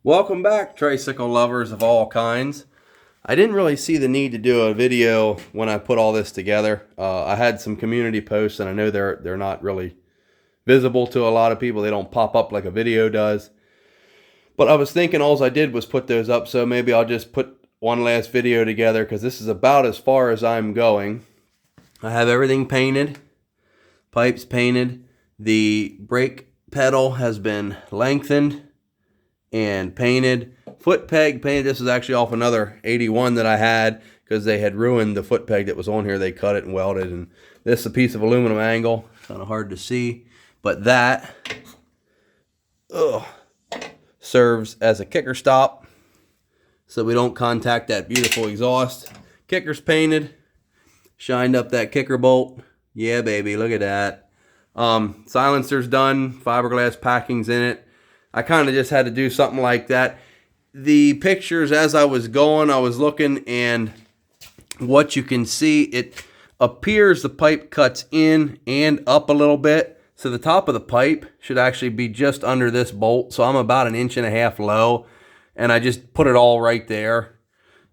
Welcome back, tricycle lovers of all kinds. I didn't really see the need to do a video when I put all this together. I had some community posts, and I know they're not really visible to a lot of people. They don't pop up like a video does. But I was thinking all I did was put those up, so maybe I'll just put one last video together because this is about as far as I'm going. I have everything painted, pipes painted. The brake pedal has been lengthened and painted. Foot peg painted. This is actually off another 81 that I had because they had ruined the foot peg that was on here. They cut it and welded, and this is a piece of aluminum angle. Kind of hard to see, but that serves as a kicker stop so we don't contact that beautiful exhaust. Kicker's painted, shined up that kicker bolt. Yeah, baby, look at that. Silencer's done, fiberglass packing's in it. I kind of just had to do something like that. The pictures, as I was going, I was looking, and what you can see, it appears the pipe cuts in and up a little bit. So the top of the pipe should actually be just under this bolt. So I'm about 1.5 inches low, and I just put it all right there.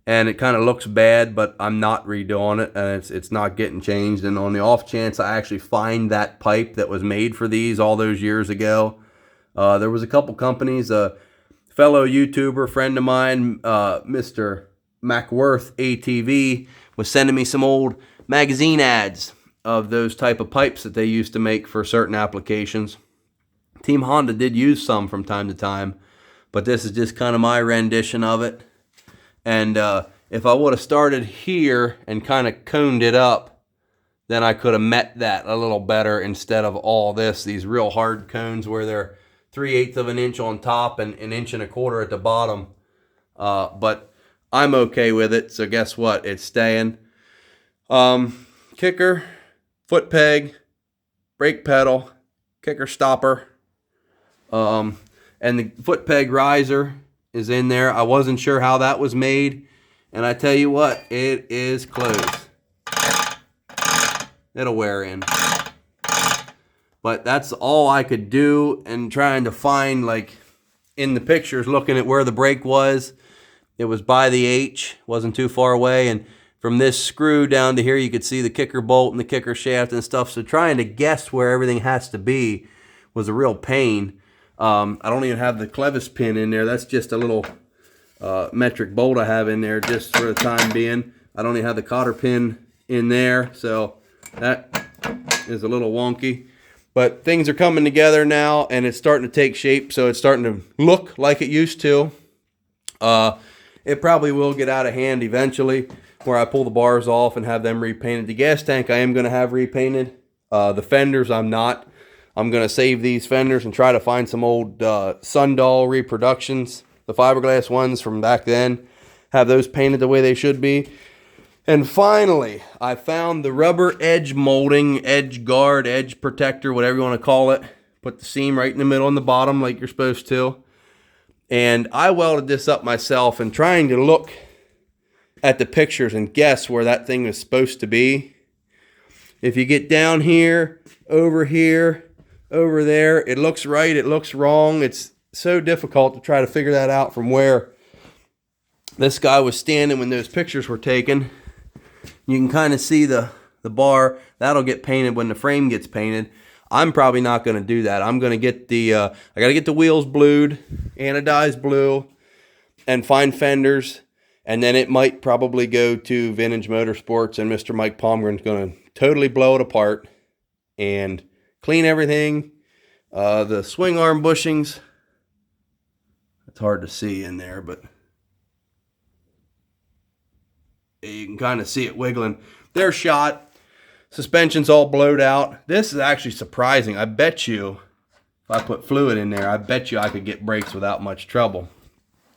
And it kind of looks bad, but I'm not redoing it, and it's not getting changed. And on the off chance I actually find that pipe that was made for these all those years ago, there was a couple companies, a fellow YouTuber friend of mine, Mr. Mackworth ATV, was sending me some old magazine ads of those type of pipes that they used to make for certain applications. Team Honda did use some from time to time, but this is just kind of my rendition of it. And if I would have started here and kind of coned it up, then I could have met that a little better instead of all this, these real hard cones where they're 3/8 of an inch on top and 1.25 inches at the bottom. But I'm okay with it, so guess what? It's staying. Kicker, foot peg, brake pedal, kicker stopper, and the foot peg riser is in there. I wasn't sure how that was made, and I tell you what, it is close. It'll wear in. But that's all I could do, and trying to find, like, in the pictures, looking at where the brake was, it was by the H, wasn't too far away, and from this screw down to here, you could see the kicker bolt and the kicker shaft and stuff, so trying to guess where everything has to be was a real pain. I don't even have the clevis pin in there. That's just a little metric bolt I have in there just for the time being. I don't even have the cotter pin in there, so that is a little wonky. But things are coming together now, and it's starting to take shape, so it's starting to look like it used to. It probably will get out of hand eventually, where I pull the bars off and have them repainted. The gas tank I am going to have repainted. The fenders I'm not. I'm going to save these fenders and try to find some old Sundoll reproductions, the fiberglass ones from back then, have those painted the way they should be. And finally, I found the rubber edge molding, edge guard, edge protector, whatever you want to call it. Put the seam right in the middle and the bottom like you're supposed to. And I welded this up myself, and trying to look at the pictures and guess where that thing is supposed to be. If you get down here, over there, it looks right, it looks wrong. It's so difficult to try to figure that out from where this guy was standing when those pictures were taken. You can kind of see the bar. That'll get painted when the frame gets painted. I'm probably not going to do that. I'm going to get the, I got to get the wheels blued, anodized blue, and find fenders. And then it might probably go to Vintage Motorsports, and Mr. Mike Palmgren's going to totally blow it apart and clean everything. The swing arm bushings, it's hard to see in there, but you can kind of see it wiggling. They're shot. Suspension's all blowed out. This is actually surprising. I bet you, if I put fluid in there, I bet you I could get brakes without much trouble.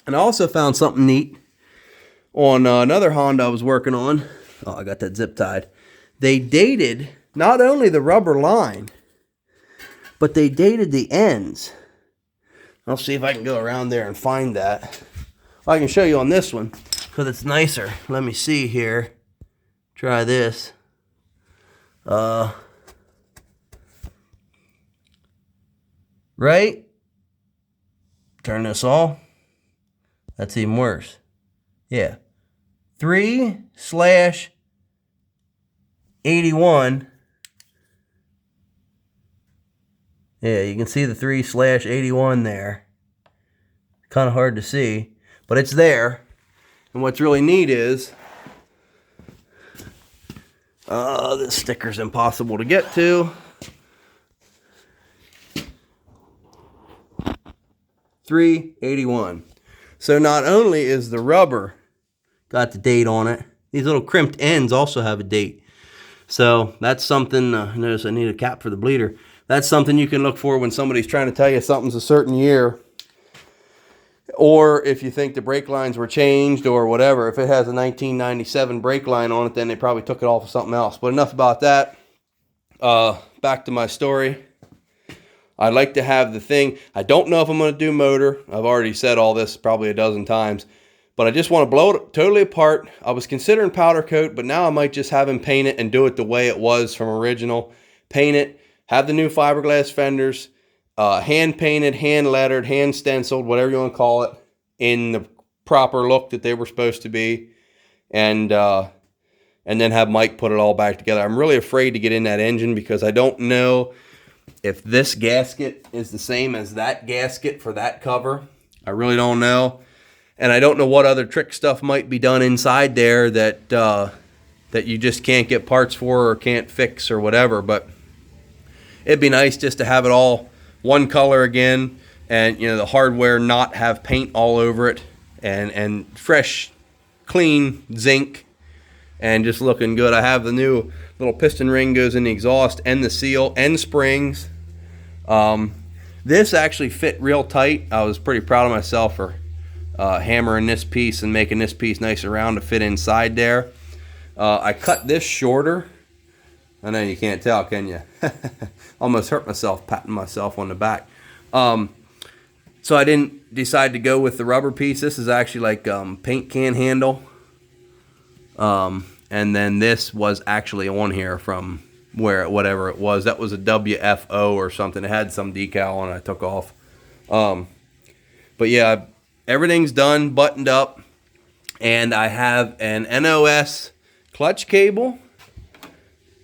And I also found something neat on another Honda I was working on. Oh, I got that zip tied. They dated not only the rubber line, but they dated the ends. I'll see if I can go around there and find that. Well, I can show you on this one, because it's nicer. Let me see here. Try this. Right? Turn this off. That's even worse. Yeah. 3/81. Yeah, you can see the 3/81 there. Kind of hard to see, but it's there. And what's really neat is, this sticker's impossible to get to. 3/81. So not only is the rubber got the date on it, these little crimped ends also have a date. So that's something, notice I need a cap for the bleeder. That's something you can look for when somebody's trying to tell you something's a certain year. Or if you think the brake lines were changed or whatever. If it has a 1997 brake line on it, then they probably took it off of something else. But enough about that. Back to my story. I'd like to have the thing. I don't know if I'm going to do motor. I've already said all this probably a dozen times. But I just want to blow it totally apart. I was considering powder coat, but now I might just have him paint it and do it the way it was from original. Paint it, have the new fiberglass fenders, hand painted, hand lettered, hand stenciled, whatever you want to call it, in the proper look that they were supposed to be. And then have Mike put it all back together. I'm really afraid to get in that engine because I don't know if this gasket is the same as that gasket for that cover. I really don't know. And I don't know what other trick stuff might be done inside there that that you just can't get parts for or can't fix or whatever. But it'd be nice just to have it all one color again, and the hardware not have paint all over it, and fresh, clean zinc, and just looking good. I have the new little piston ring goes in the exhaust and the seal and springs. This actually fit real tight. I was pretty proud of myself for hammering this piece and making this piece nice and round to fit inside there. I cut this shorter. I know you can't tell, can you? Almost hurt myself patting myself on the back. So I didn't decide to go with the rubber piece. This is actually like paint can handle. And then this was actually on here from whatever it was. That was a WFO or something. It had some decal on it I took off. But yeah, everything's done, buttoned up, and I have an NOS clutch cable,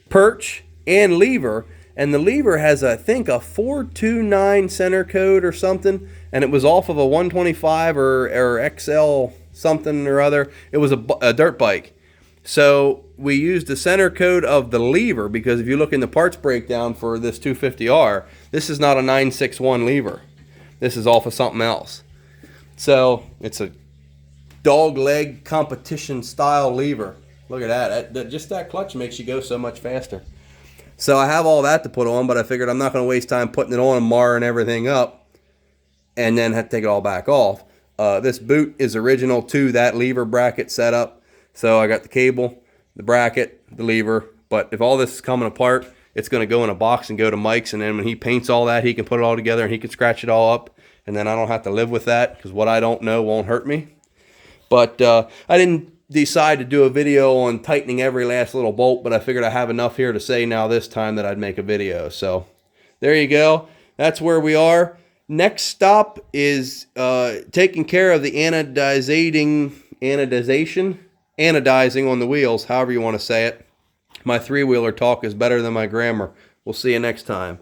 perch, and lever. And the lever has, I think, a 429 center code or something, and it was off of a 125 or XL something or other. It was a dirt bike. So we used the center code of the lever because if you look in the parts breakdown for this 250R, this is not a 961 lever. This is off of something else. So it's a dog leg competition style lever. Look at that. Just that clutch makes you go so much faster. So I have all that to put on, but I figured I'm not going to waste time putting it on and marring everything up and then have to take it all back off. This boot is original to that lever bracket setup. So I got the cable, the bracket, the lever. But if all this is coming apart, it's going to go in a box and go to Mike's. And then when he paints all that, he can put it all together and he can scratch it all up. And then I don't have to live with that because what I don't know won't hurt me. But I didn't decide to do a video on tightening every last little bolt, but I figured I have enough here to say now this time that I'd make a video. So there you go. That's where we are. Next stop is taking care of the anodizing on the wheels, however you want to say it. My three-wheeler talk is better than my grammar. We'll see you next time.